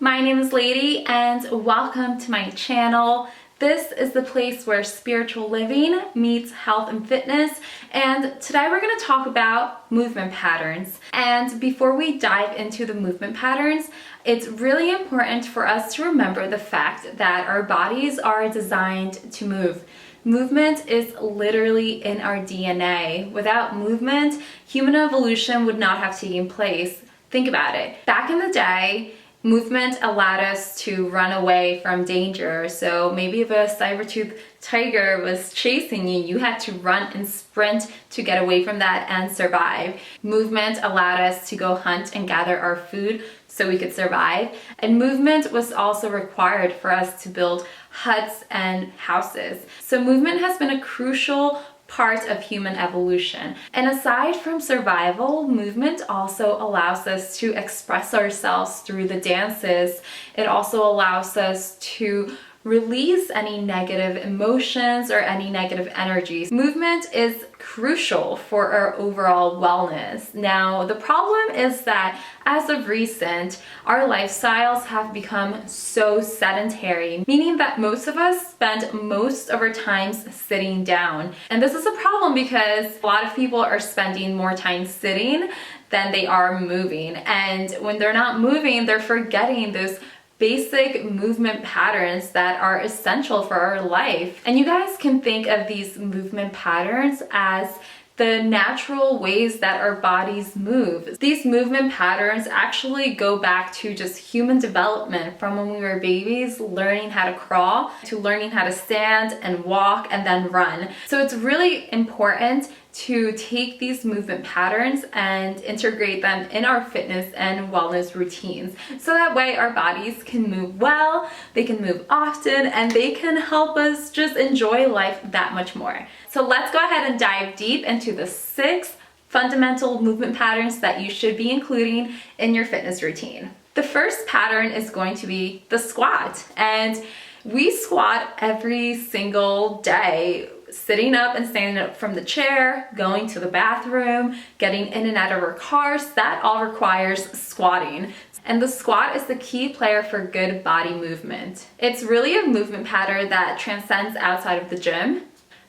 My name is Lady and welcome to my channel. This is the place where spiritual living meets health and fitness, and today we're going to talk about movement patterns. And before we dive into the movement patterns, it's really important for us to remember the fact that our bodies are designed to move. Movement is literally in our DNA. Without movement, human evolution would not have taken place. Think about it. Back in the day, movement allowed us to run away from danger. So maybe if a saber-toothed tiger was chasing you, you had to run and sprint to get away from that and survive. Movement allowed us to go hunt and gather our food so we could survive. And movement was also required for us to build huts and houses. So movement has been a crucial part of human evolution. And aside from survival, movement also allows us to express ourselves through the dances. It also allows us to release any negative emotions or any negative energies. Movement is crucial for our overall wellness. Now, the problem is that as of recent, our lifestyles have become so sedentary, meaning that most of us spend most of our time sitting down. And this is a problem because a lot of people are spending more time sitting than they are moving. And when they're not moving, they're forgetting those basic movement patterns that are essential for our life. And you guys can think of these movement patterns as the natural ways that our bodies move. These movement patterns actually go back to just human development, from when we were babies, learning how to crawl, to learning how to stand and walk and then run. So it's really important to take these movement patterns and integrate them in our fitness and wellness routines. So that way our bodies can move well, they can move often, and they can help us just enjoy life that much more. So let's go ahead and dive deep into the 6 fundamental movement patterns that you should be including in your fitness routine. The first pattern is going to be the squat. And we squat every single day, sitting up and standing up from the chair, going to the bathroom, getting in and out of our cars. That all requires squatting. And the squat is the key player for good body movement. It's really a movement pattern that transcends outside of the gym.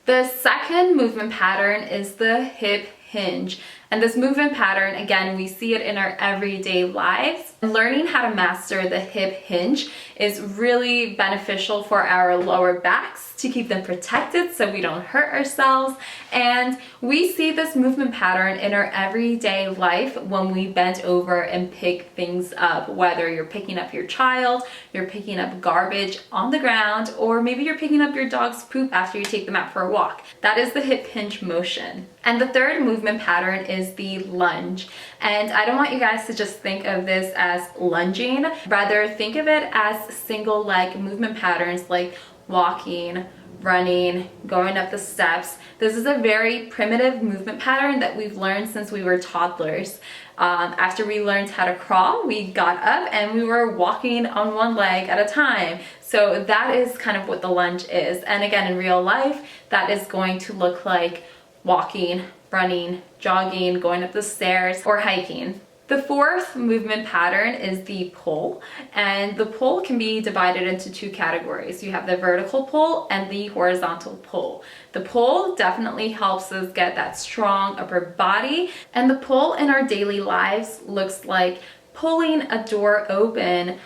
The second movement pattern is the hip hinge. And this movement pattern, again, we see it in our everyday lives. Learning how to master the hip hinge is really beneficial for our lower backs to keep them protected so we don't hurt ourselves. And we see this movement pattern in our everyday life when we bend over and pick things up, whether you're picking up your child, you're picking up garbage on the ground, or maybe you're picking up your dog's poop after you take them out for a walk. That is the hip hinge motion. And the third movement pattern is the lunge. And I don't want you guys to just think of this as lunging. Rather, think of it as single leg movement patterns like walking, running, going up the steps. This is a very primitive movement pattern that we've learned since we were toddlers. After we learned how to crawl, we got up and we were walking on one leg at a time. So that is kind of what the lunge is. And again, in real life, that is going to look like walking, running, jogging, going up the stairs, or hiking. The fourth movement pattern is the pull, and the pull can be divided into 2 categories. You have the vertical pull and the horizontal pull. The pull definitely helps us get that strong upper body, and the pull in our daily lives looks like pulling a door open,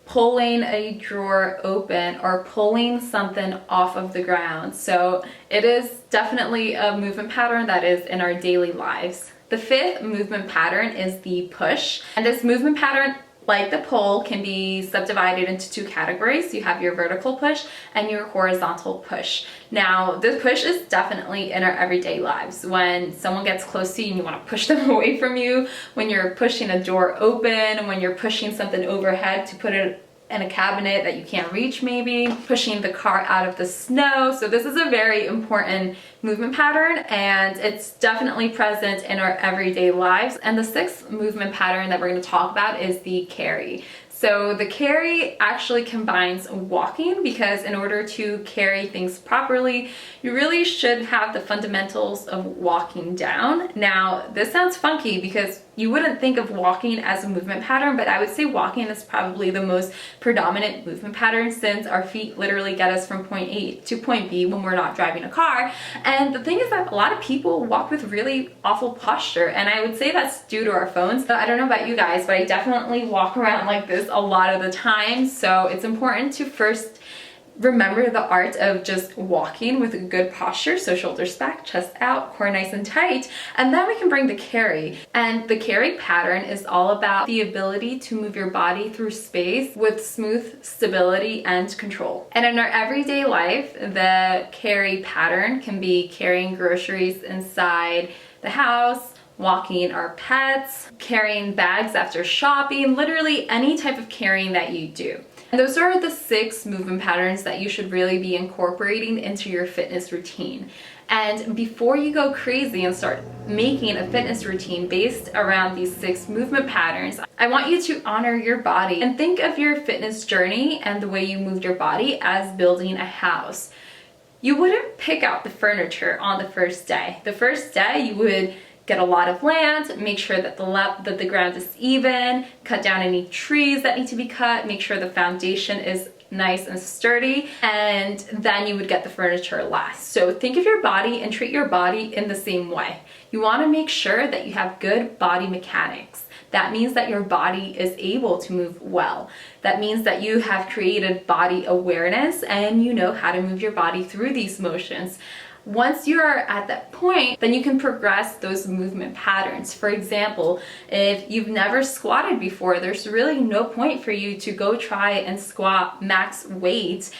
pulling a drawer open, or pulling something off of the ground. So it is definitely a movement pattern that is in our daily lives. The 5th movement pattern is the push. And this movement pattern, like the pull, can be subdivided into 2 categories. You have your vertical push and your horizontal push. Now, this push is definitely in our everyday lives. When someone gets close to you and you want to push them away from you, when you're pushing a door open, when you're pushing something overhead to put it in a cabinet that you can't reach, maybe pushing the car out of the snow. So this is a very important movement pattern, and it's definitely present in our everyday lives. And the sixth movement pattern that we're going to talk about is the carry. So the carry actually combines walking, because in order to carry things properly, you really should have the fundamentals of walking down. Now, this sounds funky because you wouldn't think of walking as a movement pattern, but I would say walking is probably the most predominant movement pattern, since our feet literally get us from point A to point B when we're not driving a car. And the thing is that a lot of people walk with really awful posture, and I would say that's due to our phones. I don't know about you guys, but I definitely walk around like this a lot of the time. So it's important to first remember the art of just walking with a good posture. So shoulders back, chest out, core nice and tight, and then we can bring the carry. And the carry pattern is all about the ability to move your body through space with smooth stability and control. And in our everyday life, the carry pattern can be carrying groceries inside the house, walking our pets, carrying bags after shopping, literally any type of carrying that you do. And those are the 6 movement patterns that you should really be incorporating into your fitness routine. And before you go crazy and start making a fitness routine based around these 6 movement patterns, I want you to honor your body and think of your fitness journey and the way you moved your body as building a house. You wouldn't pick out the furniture on the first day. The first day you would get a lot of land, make sure that the ground is even, cut down any trees that need to be cut, make sure the foundation is nice and sturdy, and then you would get the furniture last. So think of your body and treat your body in the same way. You want to make sure that you have good body mechanics. That means that your body is able to move well. That means that you have created body awareness and you know how to move your body through these motions. Once you're at that point, then you can progress those movement patterns. For example, if you've never squatted before, there's really no point for you to go try and squat max weight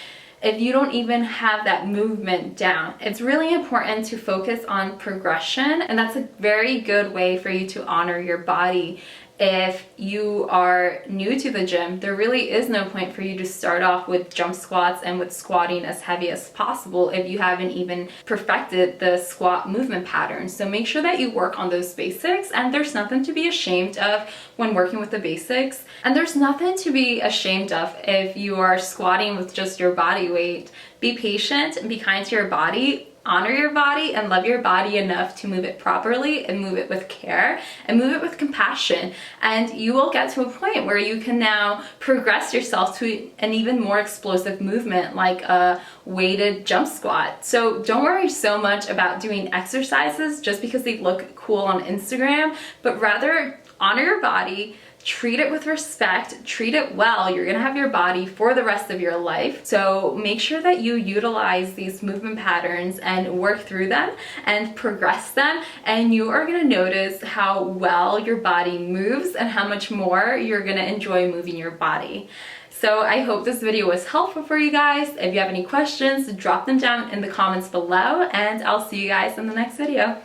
if you don't even have that movement down. It's really important to focus on progression, and that's a very good way for you to honor your body. If you are new to the gym, there really is no point for you to start off with jump squats and with squatting as heavy as possible if you haven't even perfected the squat movement pattern. So make sure that you work on those basics, and there's nothing to be ashamed of when working with the basics. And there's nothing to be ashamed of if you are squatting with just your body weight. Be patient and be kind to your body. Honor your body and love your body enough to move it properly and move it with care and move it with compassion. And you will get to a point where you can now progress yourself to an even more explosive movement like a weighted jump squat. So don't worry so much about doing exercises just because they look cool on Instagram, but rather honor your body, treat it with respect, treat it well. You're gonna have your body for the rest of your life. So make sure that you utilize these movement patterns and work through them and progress them. And you are gonna notice how well your body moves and how much more you're gonna enjoy moving your body. So I hope this video was helpful for you guys. If you have any questions, drop them down in the comments below, and I'll see you guys in the next video.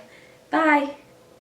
Bye.